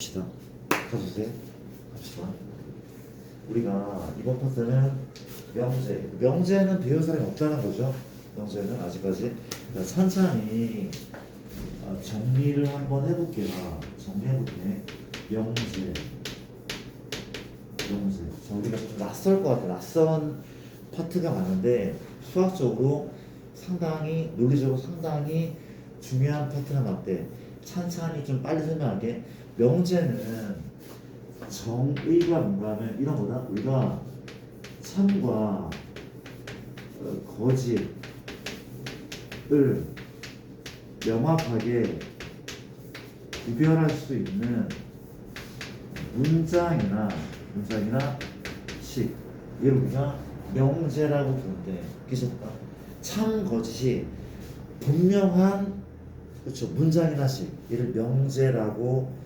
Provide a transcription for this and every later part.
갑시다. 가주세요. 갑시다. 우리가 이번 파트는 명제는 배울 사람이 없다는 거죠. 명제는 아직까지. 그러니까 천천히 정리를 한번 해볼게요. 정리해볼게. 명제. 자, 우리가 좀 낯설 것 같아. 낯선 파트가 많은데 수학적으로 상당히 논리적으로 상당히 중요한 파트가 맞대. 찬찬히 좀 빨리 설명할게. 명제는 정의가 뭔가 하면 이런 거다. 우리가 참과 거짓을 명확하게 구별할 수 있는 문장이나 식, 이를 우리가 명제라고 부르는데, 그래서 참 거짓이 분명한, 그렇죠, 문장이나 식, 이를 명제라고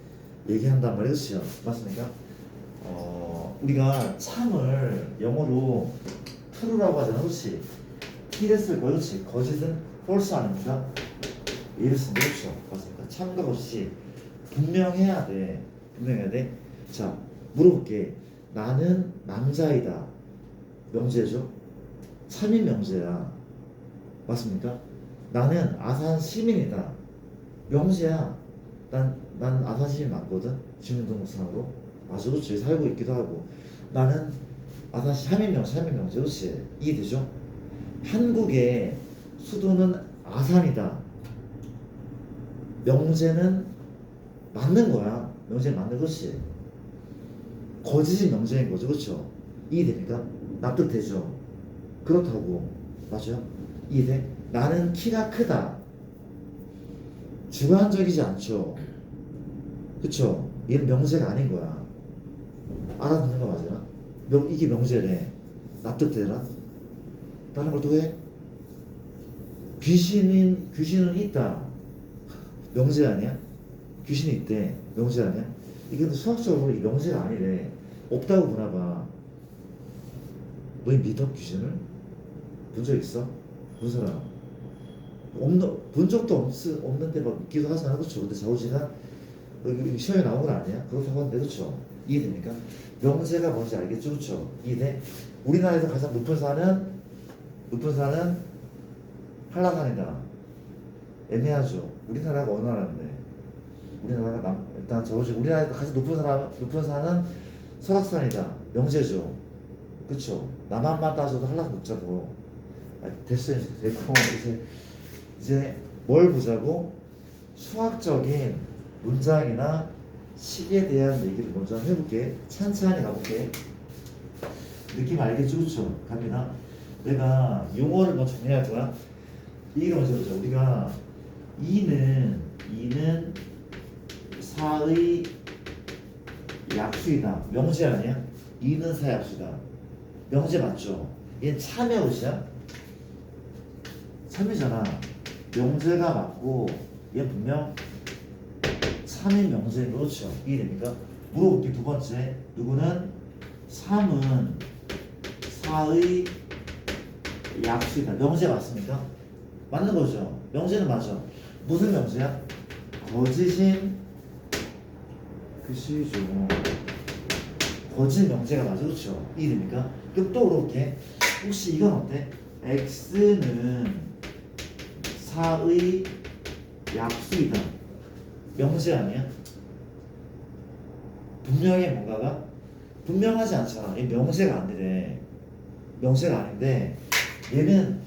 얘기한단 말이에요. 그렇죠? 맞습니까? 우리가 참을 영어로 true라고 하잖아. 그렇지? T를 거야. 그렇지? 거짓은 false 아닙니까? 이를 쓰면 그렇죠? 맞습니까? 참과 거짓이 분명해야 돼. 분명해야 돼. 자, 물어볼게. 나는 남자이다. 명제죠? 참인 명제야. 맞습니까? 나는 아산 시민이다. 명제야. 난 아산 시민 맞거든. 주민등록상으로. 맞아, 그렇지. 살고 있기도 하고. 나는 아산 시민 명제, 그렇지. 이해되죠? 한국의 수도는 아산이다. 명제는 맞는 거야. 명제는 맞는 것이. 거짓이 명제인 거죠. 그렇죠? 이해됩니까? 납득되죠? 그렇다고. 맞아요? 이해돼? 나는 키가 크다. 주관적이지 않죠. 그쵸? 얘는 명제가 아닌 거야. 알아듣는 거 맞아? 이게 명제래. 납득되나? 다른 걸 또 해? 귀신은 있다. 명제 아니야? 귀신이 있대. 명제 아니야? 이게 근데 수학적으로 이 명제가 아니래. 없다고 보나 봐. 너희 믿어? 귀신을? 본 적 있어? 본 사람? 본 적도 없는데 막 믿기도 하잖아. 그렇죠? 근데 자우지가 시험에 나온 건 아니야? 그렇다고 하는데. 그렇죠? 이해됩니까? 명제가 뭔지 알겠죠? 그렇죠? 이해돼? 우리나라에서 가장 높은 산은 한라산이다. 애매하죠? 우리나라가 어느 나라인데? 우리나라가 일단 자우지 우리나라에서 가장 높은 산은 설악산이다. 명제죠? 그렇죠? 남한만 따져도 한라산 높자고. 됐어요. 됐고 이제 뭘 보자고? 수학적인 문장이나 식에 대한 얘기를 먼저 해볼게. 찬찬히 가볼게. 느낌 알겠죠? 그렇죠? 갑니다. 내가 용어를 먼저 정리할 거야. 이게 먼저 보자. 우리가 이는 사의 약수이다. 명제 아니야? 이는 사약수다. 명제 맞죠? 얘는 참의 옷이야? 참이잖아. 명제가 맞고 얘 분명 참인 명제인 그렇죠? 이해됩니까? 물어볼게. 두 번째, 누구는 3은 사의 약수이다. 명제 맞습니까? 맞는 거죠? 명제는 맞아. 무슨 명제야? 거짓인 글씨죠. 거짓 명제가 맞아. 그렇죠? 이해됩니까? 그럼 또 물어볼게. 혹시 이건 어때? x는 사의 약수이다. 명제 아니야? 분명히 뭔가가 분명하지 않잖아. 이 명제가 아니래. 명제가 아닌데 얘는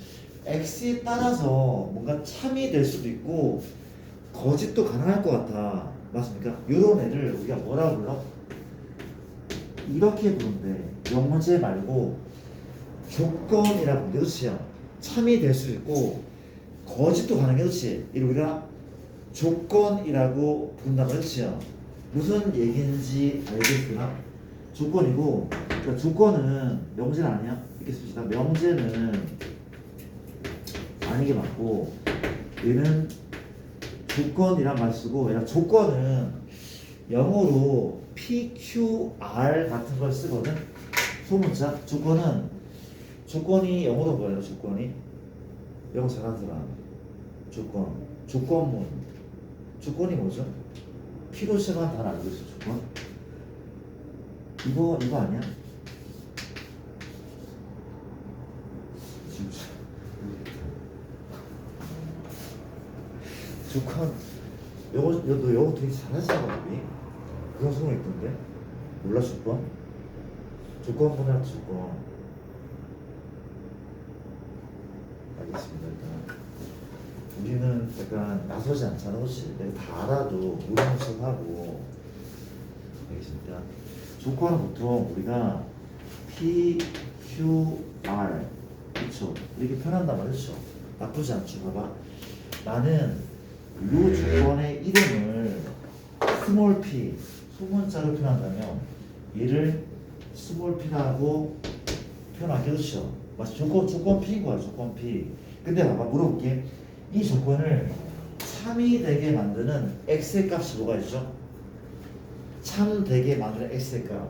x에 따라서 뭔가 참이 될 수도 있고 거짓도 가능할 것 같아. 맞습니까? 이런 애를 우리가 뭐라고 불러? 이렇게 부른대. 명제 말고 조건이라고 부른대. 그렇지? 참이 될 수도 있고 거짓도 가능해. 그렇지? 이를 우리가 조건이라고 부른단 말이죠. 무슨 얘기인지 알겠으나 조건이고, 그러니까 조건은 명제는 아니야. 이렇게 씁시다. 명제는 아닌 게 맞고 얘는 조건이란 말 쓰고, 얘가 조건은 영어로 PQR 같은 걸 쓰거든. 소문자. 조건이 영어로 뭐예요? 영어 잘하는 사람. 조건문. 조건이 뭐죠? P로 시작한 단어 알고 있어 조건? 이거 아니야? 지금 조건 너 영어 되게 잘하잖아 우리. 그런 소문 있던데? 몰라 조건? 조건 한번 해라 조건. 알겠습니다. 일단 우리는 약간 나서지 않잖아, 그렇지? 내가 다 알아도 모르는 척하고. 알겠습니다. 조건은 보통 우리가 P, Q, R 그렇죠? 이렇게 표현한단 말이죠. 나쁘지 않죠. 봐봐. 나는 이 조건의 이름을 스몰 p 소문자로 표현한다면 얘를 스몰 p라고 표현하기 그렇죠. 맞죠? 조건 p인 거야. 조건 p. 근데 봐봐 물어볼게. 이 조건을 참이 되게 만드는 x의 값이 뭐가 있죠? 참 되게 만드는 x의 값.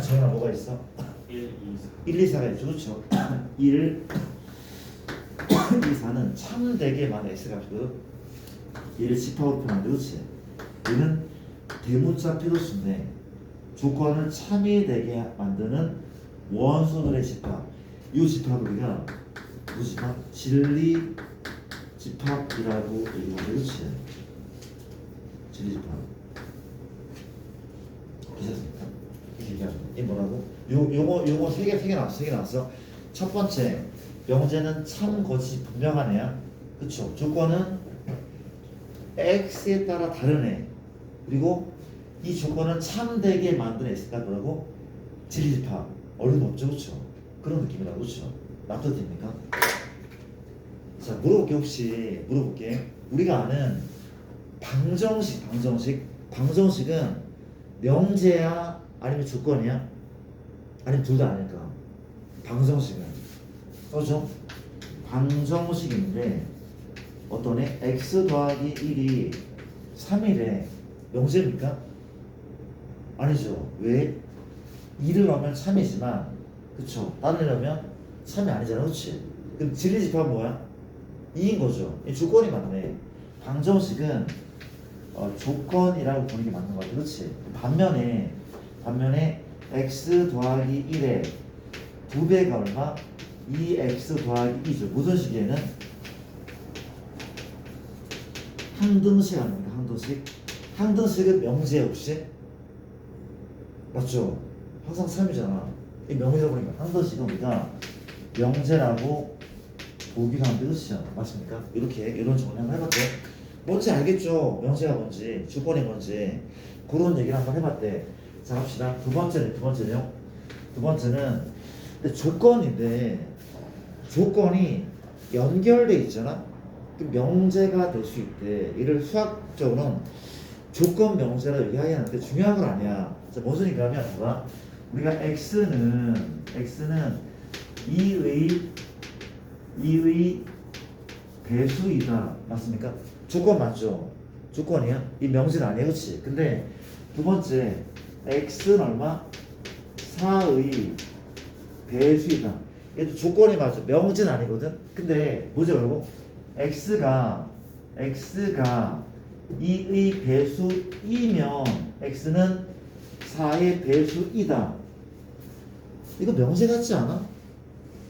정현아 뭐가 있어? 1, 2, 4가 있죠. 그렇죠? 1, 2, 4는 참 되게 많은 x 값이거든. 얘를 집합으로 표현하는데 그렇지? 얘는 대문자 필요수인데 조건을 참이 되게 만드는 원소들의 집합. 이 집합을 우리가 무슨 집합? 진리 집합이라고 얘기하는데 그렇지? 진리 집합. 괜찮습니까? 이 뭐라고? 요거 세 개 나왔어. 첫 번째 명제는 참 거짓 분명한 애야. 그쵸? 조건은 x에 따라 다른 애. 그리고 이 조건은 참되게 만든 x가 뭐라고? 진리집합. 어림없죠, 그쵸? 그런 느낌이라고, 그쵸? 납득됩니까? 자, 물어볼게. 우리가 아는 방정식은 명제야? 아니면 조건이야? 아니면 둘 다 아닐까? 방정식은 써줘. 방정식인데 어떤 애? x 더하기 1이 3이래. 명제입니까? 아니죠. 왜? 2를 넣으면 3이지만 그쵸? 다른 애 넣으면 3이 아니잖아. 그렇지? 그럼 진리집합은 뭐야? 2인 거죠. 이 조건이 맞네. 방정식은 조건이라고 보는 게 맞는 거 같아. 그렇지? 반면에 x 더하기 1의 2배가 얼마? 2x 더하기 2죠. 무슨 식에는 항등식 아닙니까? 항등식은 명제야 혹시? 맞죠? 항상 3이잖아. 이 명제다 보니까 항등식은 우리가 명제라고 보기도 하는데 그렇죠? 맞습니까? 이런 정리 한번 해봤대. 뭔지 알겠죠? 명제가 뭔지, 조건이 뭔지 그런 얘기를 한번 해봤대. 자 갑시다. 두 번째는 근데 조건이 연결돼 있잖아. 그 명제가 될 수 있대. 이를 수학적으로는 조건 명제라 얘기하는데 중요한 건 아니야. 자, 무슨 얘기냐면 봐봐. 우리가 x는 2의 배수이다. 맞습니까? 조건 맞죠? 조건이야? 이 명제는 아니야. 그렇지? 근데 두 번째 x는 얼마? 4의 배수이다. 얘도 조건이 맞아. 명제는 아니거든. 근데 뭐죠 여러분? x가 2의 배수이면 x는 4의 배수이다. 이거 명제 같지 않아?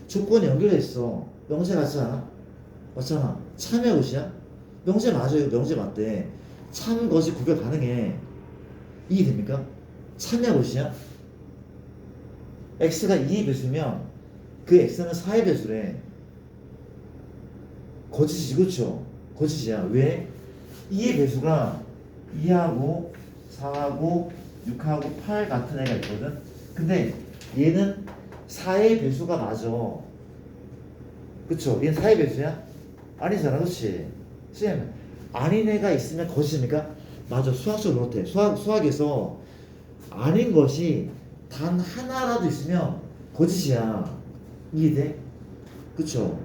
조건이 연결돼 있어. 명제 같지 않아? 맞잖아. 참의 것이야? 명제 맞아. 이거 명제 맞대. 참 것이 구별 가능해. 이해 됩니까? 참의 것이야? x가 2의 배수면 그 x는 4의 배수래. 거짓이지, 그쵸? 거짓이야. 왜? 2의 배수가 2하고 4하고 6하고 8 같은 애가 있거든? 근데 얘는 4의 배수가 맞아. 그쵸? 얘는 4의 배수야? 아니잖아, 그치? 쌤, 아닌 애가 있으면 거짓입니까? 맞아, 수학적으로 그렇대. 수학에서 아닌 것이 단 하나라도 있으면 거짓이야. 이해돼? 그쵸?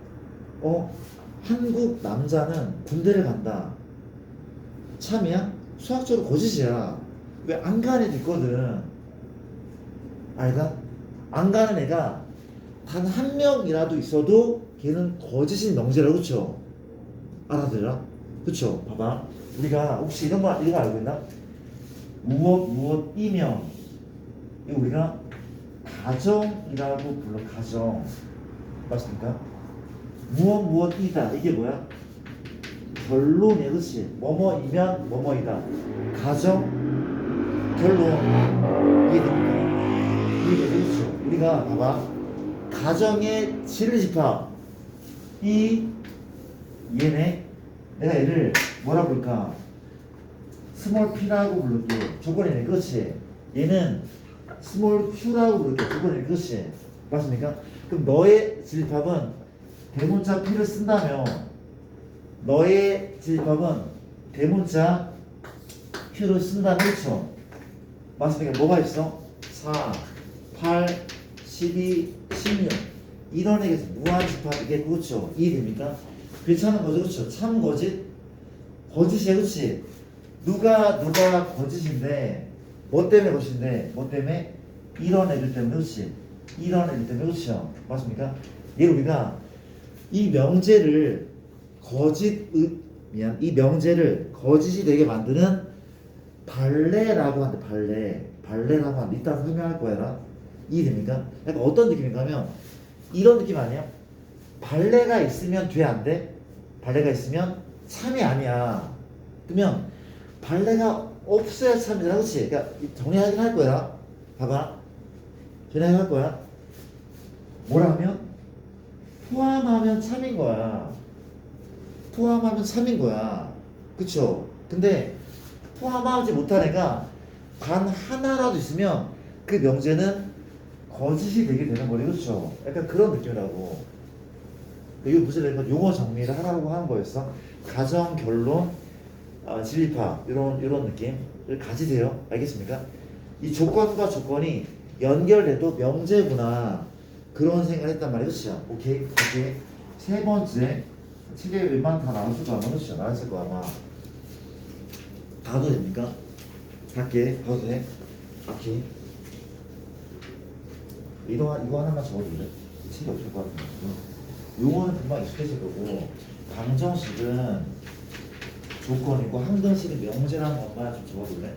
한국 남자는 군대를 간다. 참이야? 수학적으로 거짓이야. 왜 안 가는 애도 있거든. 알가? 안 가는 애가 단 한 명이라도 있어도 걔는 거짓인 명제라고. 그쵸? 알아들어? 그쵸? 봐봐. 우리가 혹시 이거 알고 있나? 무엇이면 이거 우리가 가정이라고 불러. 가정 맞습니까? 무엇이다 이게 뭐야? 결론이야. 그치? 뭐뭐이면 뭐뭐이다. 가정 결론 이해됩니까? 이해되죠? 우리가 봐봐 가정의 진리집합 얘네 내가 얘를 뭐라 부를까? 스몰 p라고 부를게. 조건이네. 그렇지? 얘는 스몰 q라고 부를게. 조건이네. 그렇지? 맞습니까? 그럼 너의 진리집합은 대문자 p를 쓴다면 너의 진리집합은 대문자 q를 쓴다면 그렇죠? 맞습니까? 뭐가 있어? 4, 8, 12, 16 이런 애에서 무한 집합 이게 그렇죠? 이해됩니까? 괜찮은 거죠? 그렇죠? 참 거짓? 거짓이야. 그렇지? 누가 거짓인데 뭐 때문에 거짓인데 뭐 때문에? 이런 애들 때문에. 그렇지? 이런 애들 때문에. 그렇죠? 맞습니까? 얘를 우리가 이 명제를 이 명제를 거짓이 되게 만드는 발레라고 하는데 발레라고 하는데 이따 설명할 거야. 이해됩니까? 약간 어떤 느낌인가 하면 이런 느낌 아니야? 발레가 있으면 돼 안 돼? 발레가 있으면 참이 아니야. 그러면 발레가 없어야 참이잖아. 그렇지? 그러니까 정리하긴 할 거야. 봐봐. 정리하긴 할 거야. 뭐라 하면? 포함하면 참인 거야. 포함하면 참인 거야. 그쵸? 근데 포함하지 못한 애가 단 하나라도 있으면 그 명제는 거짓이 되게 되는 거래. 그렇죠? 약간 그런 느낌이라고. 이거 무슨 내가 용어 정리를 하라고 하는 거였어. 가정, 결론, 진리파 이런 느낌을 가지세요. 알겠습니까? 이 조건과 조건이 연결돼도 명제구나 그런 생각을 했단 말이에요. 그렇죠? 오케이. 세 번째 책에 웬만하면 다 나왔을 거 아마. 그렇죠? 나왔을 거 아마. 봐도 됩니까? 밖에 봐도 돼? 오케이. 이거 하나만 적어줄래? 책이 없을 것 같은데. 용어는 금방 익숙해질 거고 방정식은 조건이고 항등식은 명제라는 것만 좀 적어줄래?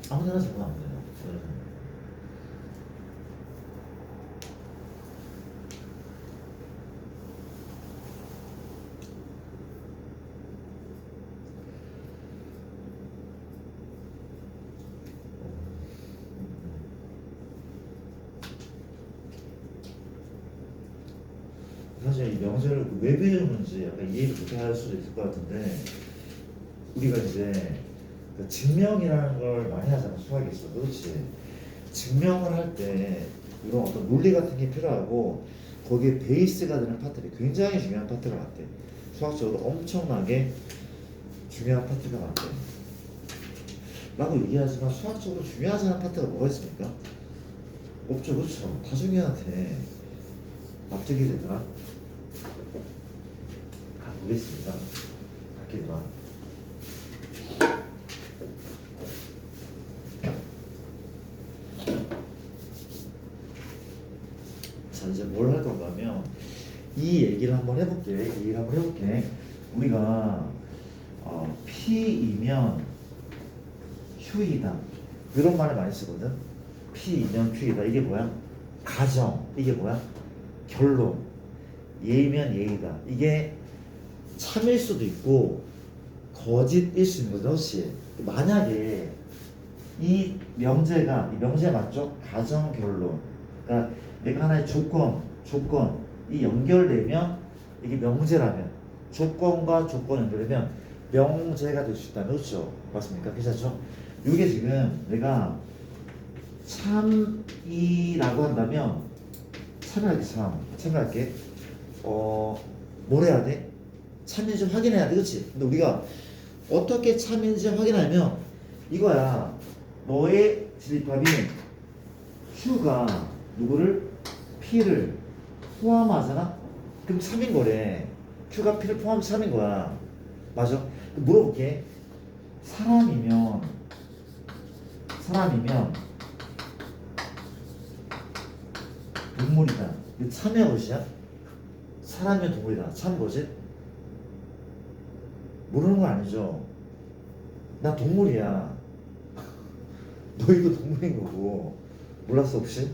아무데나 적으면 안 돼요. 사실 이 명제를 왜 배우는지 약간 이해를 못할 수도 있을 것 같은데 우리가 이제 그 증명이라는 걸 많이 하잖아. 수학에 있어. 그렇지? 증명을 할 때 이런 어떤 논리 같은 게 필요하고 거기에 베이스가 되는 파트들이 굉장히 중요한 파트가 많대. 수학적으로 엄청나게 중요한 파트가 많대. 라고 얘기하지만 수학적으로 중요하지 않은 파트가 뭐가 있습니까? 없죠. 그렇죠? 다 중요한데 납득이 되더라? 가보겠습니다. 갈게요. 자, 이제 뭘 할 건가 하면 이 얘기를 한번 해볼게. 우리가 P이면 Q이다 이런 말을 많이 쓰거든. P이면 Q이다. 이게 뭐야? 가정. 이게 뭐야? 결론. 예이면 예이다. 이게 참일 수도 있고 거짓일 수 있는 거죠. 혹시 만약에 이 명제 맞죠? 가정, 결론. 그러니까 내가 하나의 조건이 연결되면 이게 명제라면 조건과 조건 연결되면 명제가 될 수 있다면 그렇죠? 맞습니까? 괜찮죠? 이게 지금 내가 참이라고 한다면 참여할게. 뭘 해야 돼? 참인지 확인해야 돼. 그렇지? 근데 우리가 어떻게 참인지 확인하면 이거야. 너의 진리합이 Q가 누구를? P를 포함하잖아? 그럼 3인 거래. Q가 P를 포함해서 3인 거야. 맞아? 그럼 물어볼게. 사람이면 동물이다. 이거 참의 것이야? 사람이면 동물이다. 참 거짓? 모르는 거 아니죠? 나 동물이야. 너희도 동물인 거고. 몰랐어 혹시?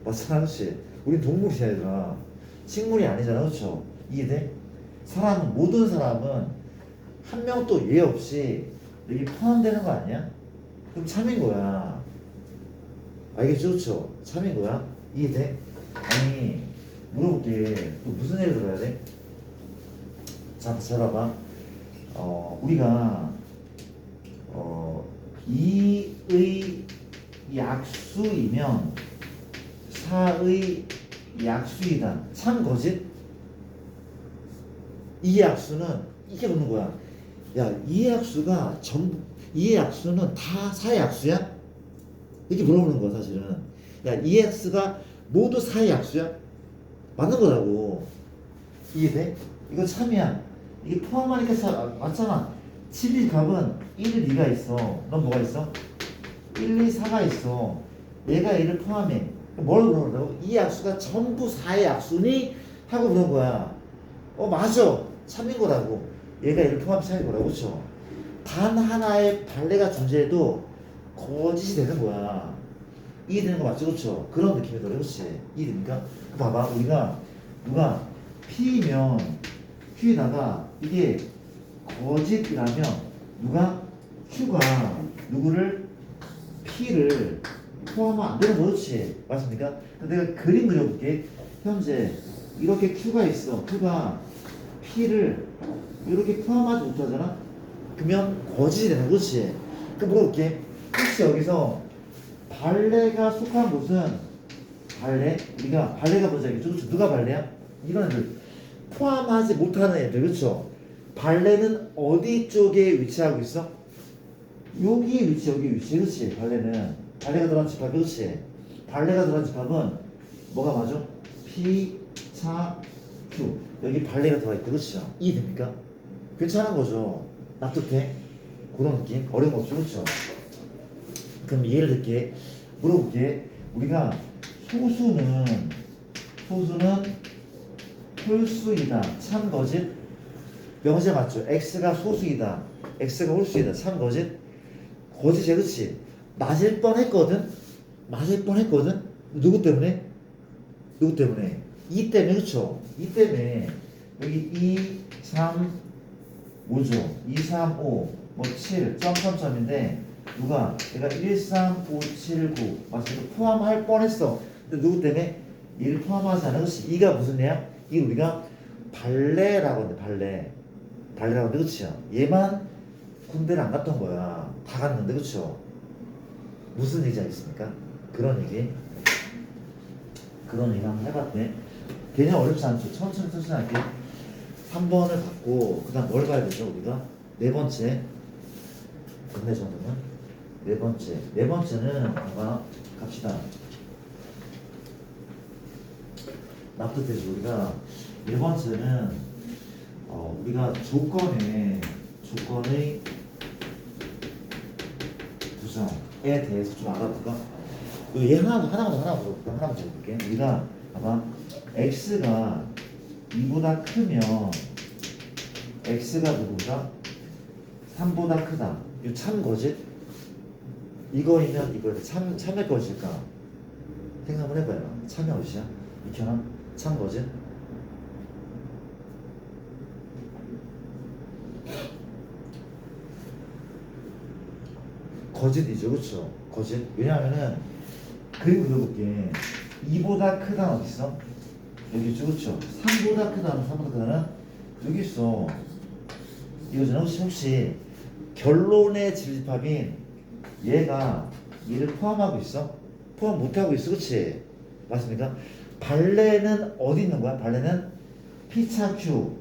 맞잖아, 그렇지? 우린 동물이야, 얘들아. 식물이 아니잖아, 그렇죠? 이해돼? 사람은, 모든 사람은 한 명도 예 없이 여기 포함되는 거 아니야? 그럼 참인 거야. 알겠죠? 그렇죠? 참인 거야. 이해돼? 아니, 물어볼게. 또 무슨 예를 들어야 돼? 자, 잘 봐봐. 우리가 이의 약수이면 사의 약수이다. 참 거짓? 이 약수는 이게 묻는 거야. 야, 이 약수가 전부, 이 약수는 다 사의 약수야? 이렇게 물어보는 거야, 사실은. 야, 이 약수가 모두 사의 약수야? 맞는 거라고. 이해돼? 이거 참이야. 이게 포함하니까 맞잖아. 7, 2 값은 1, 2가 있어. 넌 뭐가 있어? 1, 2, 4가 있어. 얘가 얘를 포함해. 뭘 물어보라고? 이 약수가 전부 4의 약수니? 하고 물은 거야. 맞아. 참인 거라고. 얘가 얘를 포함시킨 거라고. 그쵸? 단 하나의 발레가 존재해도 거짓이 되는 거야. 이해되는 거 맞죠? 그쵸? 그런 느낌이더래. 그치? 이해됩니까? 봐봐. 우리가 누가 P면 Q에다가 이게 거짓이라면 누가 Q가 누구를 P를 포함하면 안 되는 거지. 맞습니까? 내가 그림 그려볼게. 현재 이렇게 Q가 있어. Q가 P를 이렇게 포함하지 못하잖아? 그러면 거짓이 되는 거지. 그럼 물어볼게. 혹시 여기서 발레가 속한 곳은 발레? 우리가 발레가 뭔지 알겠죠? 그렇죠? 누가 발레야? 이런 애들 포함하지 못하는 애들. 그렇죠? 발레는 어디 쪽에 위치하고 있어? 여기 위치, 여기 위치. 그렇지? 발레는 발레가 들어간 집합. 그렇지? 발레가 들어간 집합은 뭐가 맞아? P, 차, Q. 여기 발레가 들어가 있고. 그렇죠? 이해됩니까? 괜찮은 거죠? 납득해? 그런 느낌? 어려운 거 없죠? 그렇죠? 그럼 이해를 듣게 물어볼게. 우리가 소수는 홀수이다. 참 거짓? 명세 맞죠? x가 소수이다. x가 홀수이다. 참 거짓? 거짓이야. 그치? 맞을 뻔했거든? 맞을 뻔했거든? 누구 때문에? 누구 때문에? 이 때문에. 그쵸? 이 때문에 여기 2, 3, 뭐죠? 2, 3, 5, 뭐 7, 점점점인데 누가? 얘가 1, 3, 5, 7, 9 맞죠? 포함할 뻔했어. 근데 누구 때문에? 얘를 포함하지 않아. 그치? 이가 무슨 애야? 이 우리가 발레라고 하는데 발레라고 하는데 그치요? 얘만 군대를 안 갔던 거야. 다 갔는데 그쵸? 무슨 얘기지 알겠습니까? 그런 얘기 한번 해봤네. 개념 어렵지 않죠? 천천히 할게. 3번을 받고 그 다음 뭘 봐야 되죠 우리가? 네 번째 근대 정도는 네 번째는 뭔가 갑시다. 납득되죠. 우리가 네 번째는 우리가 조건의 구성에 대해서 좀 알아볼까? 얘 하나만 볼게. 우리가 봐봐. x가 2보다 크면 x가 누구보다 3보다 크다. 이거 참 거짓? 이거이면 이거 참의 것일까? 생각 한번 해봐요. 참의 것이야? 이켜나? 참 거짓? 거짓이죠. 그쵸? 거짓. 왜냐하면은 그림 그려볼게. 2보다 크다는 어디 있어? 여기 있죠. 그쵸? 3보다 크다는 3보다 크다는 여기 있어. 이거잖아. 혹시 결론의 집합인 얘가 얘를 포함하고 있어? 포함 못하고 있어. 그치? 맞습니까? 발레는 어디 있는 거야? 발레는 P차 Q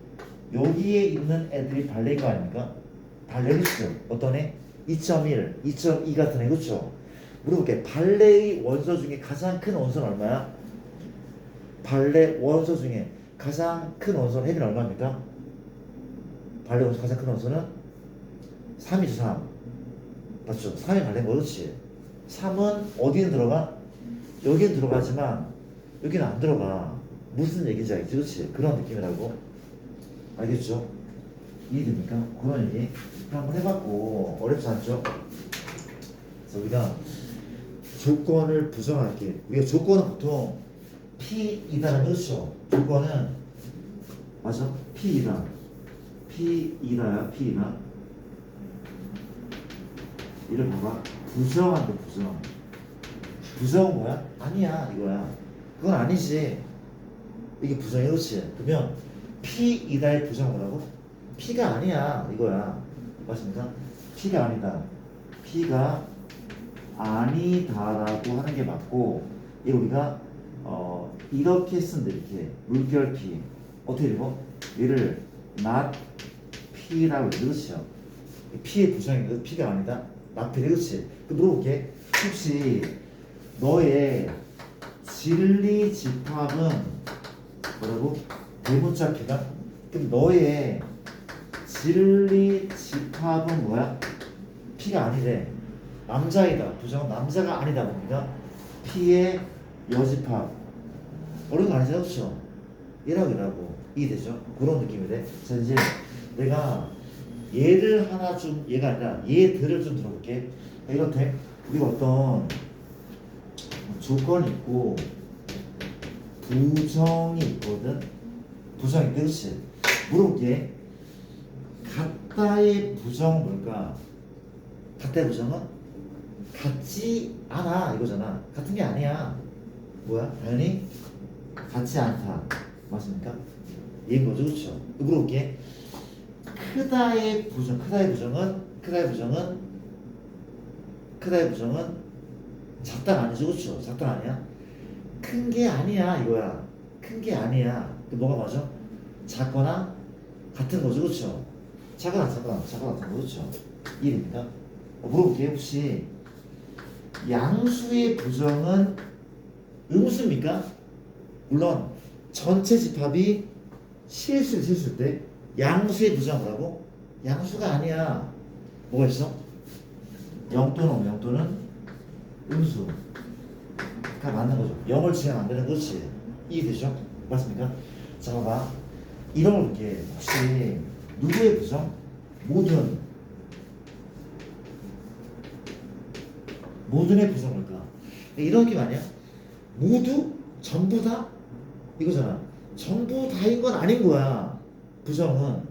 여기에 있는 애들이 발레인 거 아닙니까? 발레 그쵸? 어떤 애? 2.1, 2.2 같은 애. 그쵸? 물어볼게. 발레의 원소 중에 가장 큰 원소는 얼마야? 발레 원소 중에 가장 큰 원소는 혜빈 얼마입니까? 발레 원소 가장 큰 원소는 3이죠. 3 맞죠? 3이 발레인 거. 그렇지? 3은 어디는 들어가? 여기는 들어가지만 여기는 안 들어가. 무슨 얘기인지 알겠지? 그렇지? 그런 느낌이라고. 알겠죠? 이해됩니까? 그런 얘기 한번 해봤고 어렵지 않죠? 그래서 우리가 조건을 부정할게. 우리가 조건은 보통 P이다라는 그렇죠? 조건은 맞아? P이다. P이다야 P이다. 이를 봐봐. 부정한다 부정. 부정은 뭐야? 아니야 이거야. 그건 아니지. 이게 부정이 그렇지. 그러면 P이다의 부정 뭐라고? P가 아니야 이거야. 맞습니까? P가 아니다. P가 아니다라고 하는 게 맞고, 이 우리가 이렇게 쓴다. 이렇게 물결 P 어떻게 읽어? 얘를 not P라고 읽어. 그렇죠? P의 부정이 P가 아니다. not P. 그렇지? 그 물어볼게. 혹시 너의 진리 집합은 뭐라고? 대문자 P다? 그럼 너의 진리 집합은 뭐야? P가 아니래. 남자이다. 부정은 남자가 아니다. 봅니다. P의 여집합. 어려운 거 아니잖아. 그렇죠? 얘라고 이해되죠? 그런 느낌이래. 자 이제 내가 얘를 하나 좀, 얘가 아니라 얘들을 좀 들어볼게. 이렇대. 우리가 어떤 조건이 있고 부정이 있거든. 부정이 있대. 그렇지? 물어볼게. 같다의 부정은 뭘까? 같다의 부정은 같지 않아 이거잖아. 같은 게 아니야. 뭐야? 당연히 같지 않다. 맞습니까? 얘인 거죠. 그렇죠? 물어볼게. 크다의 부정, 크다의 부정은 작다가 아니죠. 그렇죠? 작다가 아니야. 큰 게 아니야 이거야. 큰 게 아니야. 그 뭐가 맞아? 작거나 같은 거죠. 그렇죠? 작거나 같은 거. 그렇죠? 이해됩니까? 물어볼게요. 혹시 양수의 부정은 음수입니까? 물론 전체 집합이 실수일 때 양수의 부정 뭐라고? 양수가 아니야. 뭐가 있어? 0 또는 0 또는 음수가 맞는 거죠. 0을 지나면 안 되는 거지. 이해되죠? 맞습니까? 자 봐봐. 이런 걸 볼게. 혹시 누구의 부정? 모든의 부정 뭘까? 이런 느낌 아니야? 모두? 전부 다? 이거잖아. 전부 다인 건 아닌 거야. 부정은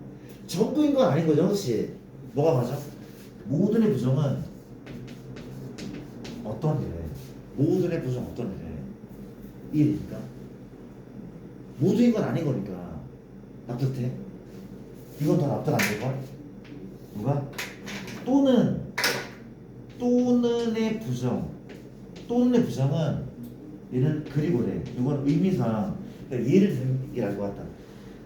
전부인 건 아닌 거죠. 그렇지? 뭐가 맞아? 모든의 부정은 어떤 일에? 모든의 부정 어떤 일에? 이해됩니까? 모두인 건 아닌 거니까. 납득돼? 이건 더 납득 안 될걸? 누가? 또는의 부정은 얘는 그리고래. 이건 의미상 그러니까 예를 들면 이게 알 것 같다.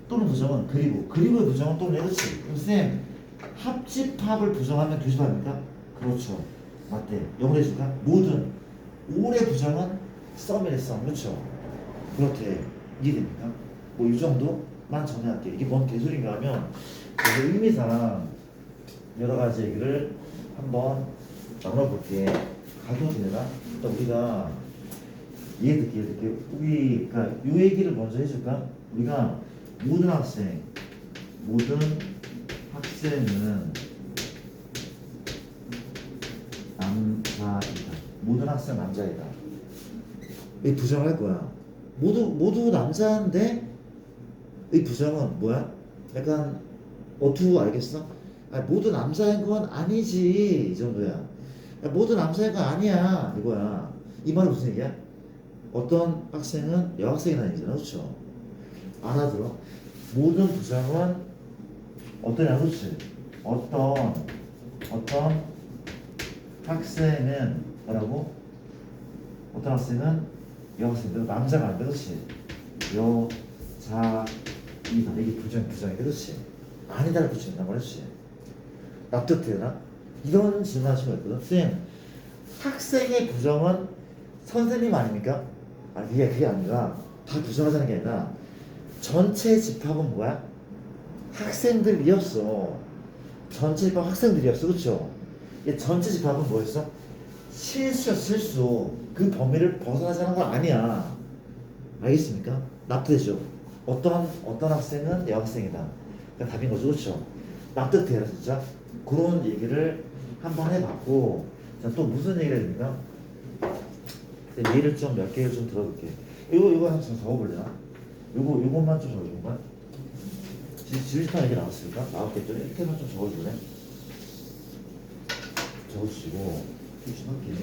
또는 부정은 그리고의 부정은 또는 그렇지. 그럼 쌤 합집합을 부정하면 교집합입니까? 그렇죠. 맞대. 영어로 해줄까? 모든 올의 부정은 썸이래. 썸. 그렇죠? 그렇대. 이해됩니까? 뭐 이 정도만 정리할게. 이게 뭔 개소리인가 하면 그 의미상 여러 가지 얘기를 한번 나눠볼게. 가도 되나? 일단 우리가 이해듣게 그러니까 이 얘기를 먼저 해줄까? 우리가 모든 학생은 남자이다. 모든 학생 남자이다. 이 부정할 거야. 모두 남자인데 이 부정은 뭐야? 약간 어투 알겠어? 모두 남자인 건 아니지. 이 정도야. 모두 남자인 건 아니야. 이거야. 이 말은 무슨 얘기야? 어떤 학생은 여학생이라는 얘기잖아. 그렇죠? 알아들어? 모든 부정은 어떠냐. 그렇지? 어떤 학생은 뭐라고? 어떤 학생은 여학생들 남자가 안 돼. 그렇지? 여자이다. 이게 부정이 그렇지? 아니다를 붙인단 말이지. 납득되나? 이런 질문하시면 있거든. 쌤, 학생의 부정은 선생님 아닙니까? 그게 아니라 다 부정하자는 게 아니라 전체 집합은 뭐야? 학생들이었어. 전체 집합 학생들이었어. 그렇죠? 전체 집합은 뭐였어? 실수. 그 범위를 벗어나자는 건 아니야. 알겠습니까? 납득되죠? 어떤 학생은 여학생이다. 그러니까 답인 거죠. 그렇죠? 납득돼요 진짜. 그런 얘기를 한번 해봤고, 자, 또 무슨 얘기를 해야 됩니까? 예를 좀 몇 개를 좀 들어볼게. 이거 한번 적어볼래나? 요것만 좀 적어준 거야? 지휘판 얘기 나왔으니까 나왔겠죠? 이렇게만 좀 적어줄래? 적어주시고 좀 할게.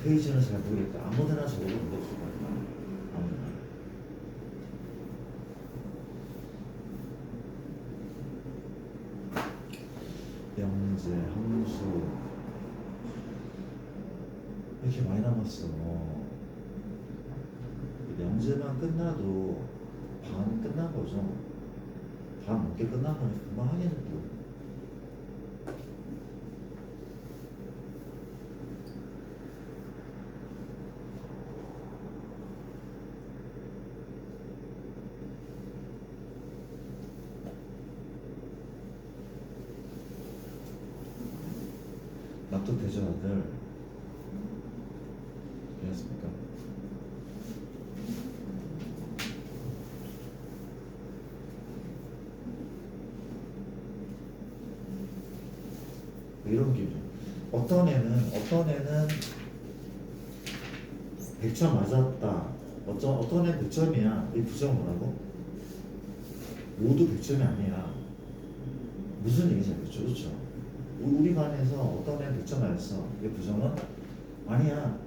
페이지는 잘 모르겠다. 아무데나 적어도 못 줄 거야. 아무데나. 영재, 함수 이렇게 많이 남았어. 영재만 끝나도 반 끝난 거죠. 반 넘게 끝난 거니까 금방 하겠는 또. 납득되죠 다들? 되셨습니까? 이런 기분. 어떤 애는 100점 맞았다. 어떤 애는 100점이야. 이 부정은 뭐라고? 모두 100점이 아니야. 무슨 얘기인지 알겠죠? 그렇죠? 우리 반에서 어떤 애는 100점 맞았어. 이 부정은 아니야.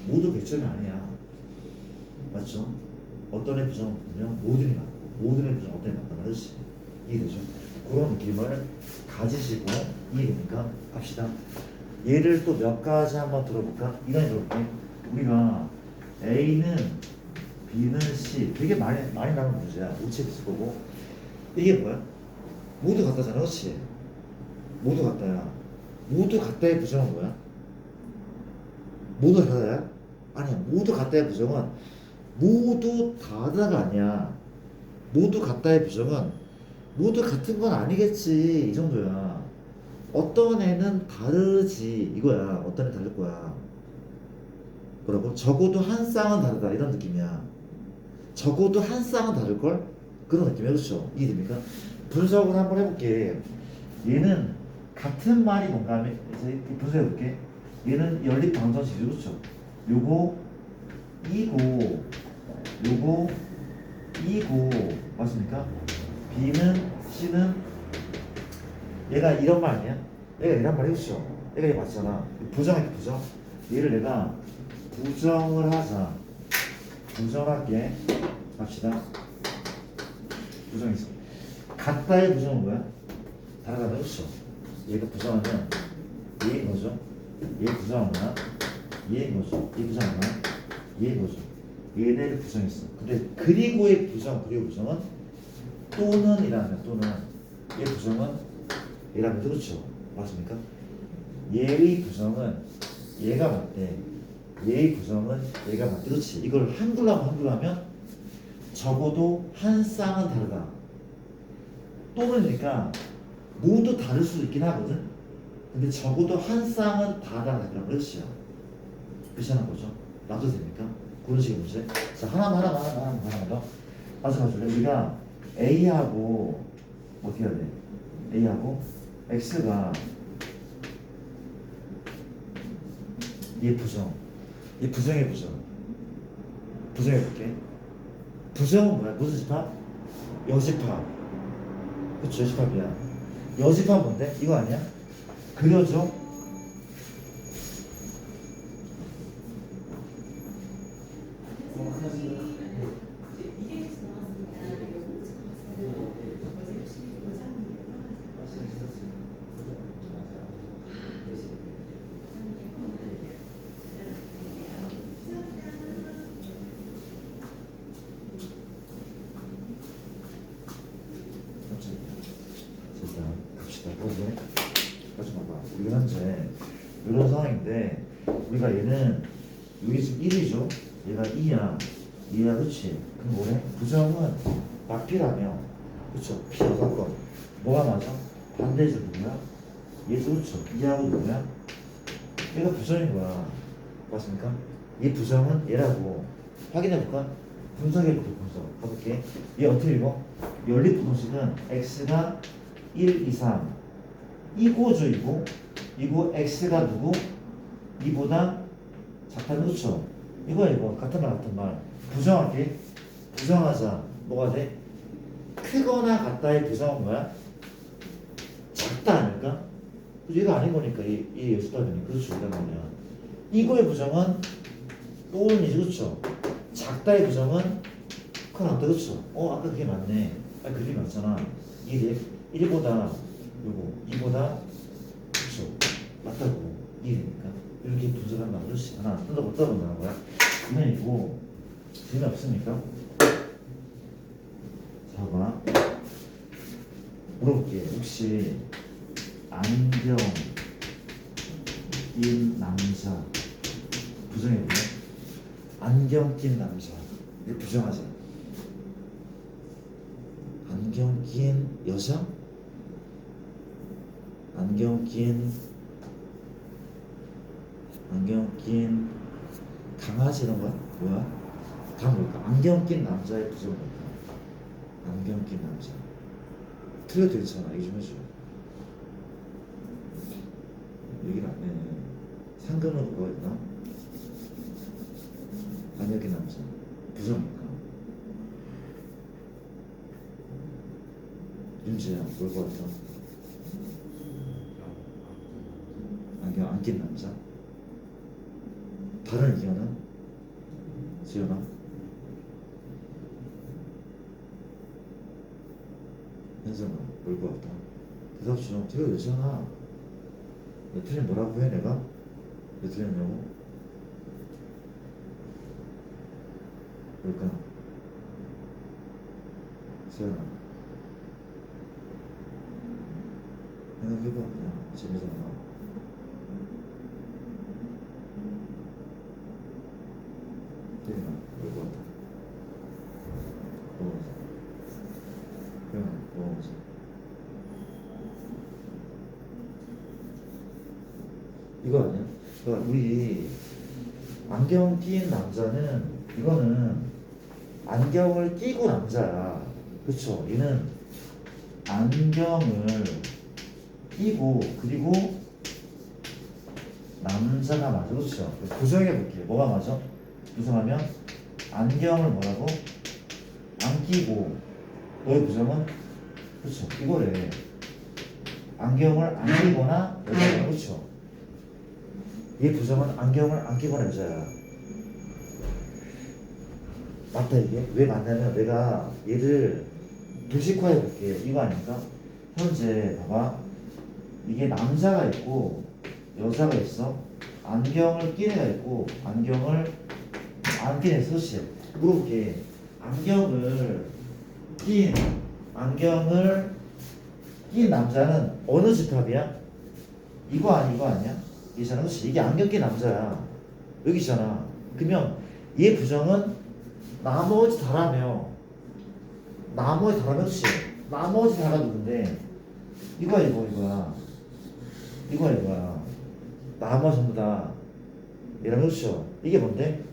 모두 100점이 아니야. 맞죠? 어떤 애 부정은 분명 모든이 맞고, 모든 애 부정 어떤 애 맞다 말이지. 이해되죠? 그런 느낌을 가지시고, 이해됩니까? 합시다. 얘를 또 몇 가지 한번 들어볼까? 이런 애 들어볼게. 우리가 A는 B는 C 되게 많이 나오는 문제야. 우측 있을 거고. 이게 뭐야? 모두 같다잖아. 그렇지? 모두 같다야. 모두 같다의 부정은 뭐야? 모두 다르다야? 아니야. 모두 같다의 부정은 모두 다르다가 아니야. 모두 같다의 부정은 모두 같은 건 아니겠지. 이 정도야. 어떤 애는 다르지. 이거야. 어떤 애 다를 거야. 뭐라고? 적어도 한 쌍은 다르다. 이런 느낌이야. 적어도 한 쌍은 다를걸? 그런 느낌이야. 그렇죠? 이해됩니까? 분석을 한번 해볼게. 얘는 같은 말이 뭔가 하면 이제 분석해볼게. 얘는 연립방정식이죠. 그렇죠? 요거 이고 요거 이고 맞습니까? B는 C는 얘가 이런 말 아니야? 얘가 이런 말 해주죠. 얘가 이거 맞잖아. 부정할게. 부정. 얘를 내가 부정을 하자. 부정할게. 합시다. 부정했어. 같다의 부정은 뭐야? 다르다. 그렇죠? 얘가 부정하면 얘인 거죠. 얘 부정한 거야. 얘인 거죠. 얘 부정한 거야. 얘인 거죠. 얘네를 부정했어. 근데 그리고의 부정은 또는 이라는 또는 얘 부정은 얘라면 그렇죠. 맞습니까? 얘의 부정은 얘가 맞대. 얘의 부정은 얘가 맞대. 그렇지. 이걸 한글로 하면 적어도 한 쌍은 다르다. 또는이니까 모두 다를 수도 있긴 하거든. 근데 적어도 한 쌍은 다르다는 그렇지요. 그렇지 않은 거죠. 납득 됩니까? 그런 식의 문제. 자, 하나만 더. 마찬가지로 우리가 A하고 어떻게 해야 돼? A하고 X가 얘 부정. 얘 부정의 부정. 부정해볼게. 부정은 뭐야? 무슨 집합? 여집합. 그쵸? 여집합이야. 여집합 뭔데? 이거 아니야? 그려줘. 우리가 현재 이런 상황인데 우리가 얘는 여기 지금 1이죠. 얘가 2야. 2야. 그렇지? 그럼 뭐래? 부정은 막피라며. 그렇죠? P야. 사건. 뭐가 맞아? 반대죠. 누구야? 얘도 그렇죠. 2하고 누구야? 얘가 부정인 거야. 맞습니까? 이 부정은 얘라고 확인해 볼까? 분석해볼게. 분석 가볼게. 얘 어떻게 읽어? 연립부동식은 x가 1, 2, 3 이고죠. 이고 x가 누구? 2보다 작다는 그쵸? 이거 같은 말 부정할게. 부정하자. 뭐가 돼? 크거나 같다의 부정은 뭐야? 작다 아닐까? 얘가 아닌 거니까 이 예수답이니 그렇죠. 이란 말이야. 이거의 부정은 또는이지 그렇죠. 작다의 부정은 크거나 같다 그렇죠. 아까 그게 맞네. 그게 맞잖아. 이게 1보다 요거 2보다 그렇죠. 맞다고 이해되니까 이렇게 분석한다고 그렇지. 하나 뜯어본다는 거야. 이건 있고 재미없으니까 4번 물어볼게. 혹시 안경 낀 남자 부정해볼래? 안경 낀 남자 이거 부정하자. 안경 낀 여자? 안경 낀 강아지 이런 거야? 뭐야? 다 뭘까? 안경 낀 남자의 부정은 뭘까? 안경 낀 남자 틀려도 괜찮아. 얘기 좀 해줘. 얘기를 안 해. 상금은 뭐가 있나? 안경 낀 남자 부정일까? 윤지야 뭘 것 같아? 안경 안 낀 남자? 다른 의견은? 지연아? 현성아 뭘 것 같아? 대답 좀 되게 되잖아. 왜 틀린 뭐라고 해 내가? 왜 틀렸냐고? 뭘까? 지연아 생각해봐. 그냥 재미잖아. 태연아 뭘것 같아? 먹어보자. 태연아 먹어보자. 이거 아니야? 그러니까 우리 안경 낀 남자는 이거는 안경을 끼고 남자야. 그쵸? 얘는 안경을 끼고 그리고 남자가 맞아. 그렇죠? 부정해볼게. 뭐가 맞아? 부정하면 안경을 뭐라고? 안 끼고 너의 부정은? 그렇죠. 이거래. 안경을 안 끼거나 여자야. 그렇죠? 얘 부정은 안경을 안 끼거나 여자야. 맞다. 이게 왜 맞냐면 내가 얘를 도식화해 볼게. 이거 아닐까? 현재 봐봐. 이게 남자가 있고 여자가 있어. 안경을 낀 애가 있고 안경을 안 낀 애가 있어. 물어볼게. 안경을 낀 남자는 어느 집합이야? 이거 아니야? 이잖아. 그렇지? 이게 안경 낀 남자야. 여기 있잖아. 그러면 얘 부정은 나머지 다라며. 그렇지? 나머지 다가 누군데? 이거야. 나머지 전부 다 이러면 그렇죠? 이게 뭔데?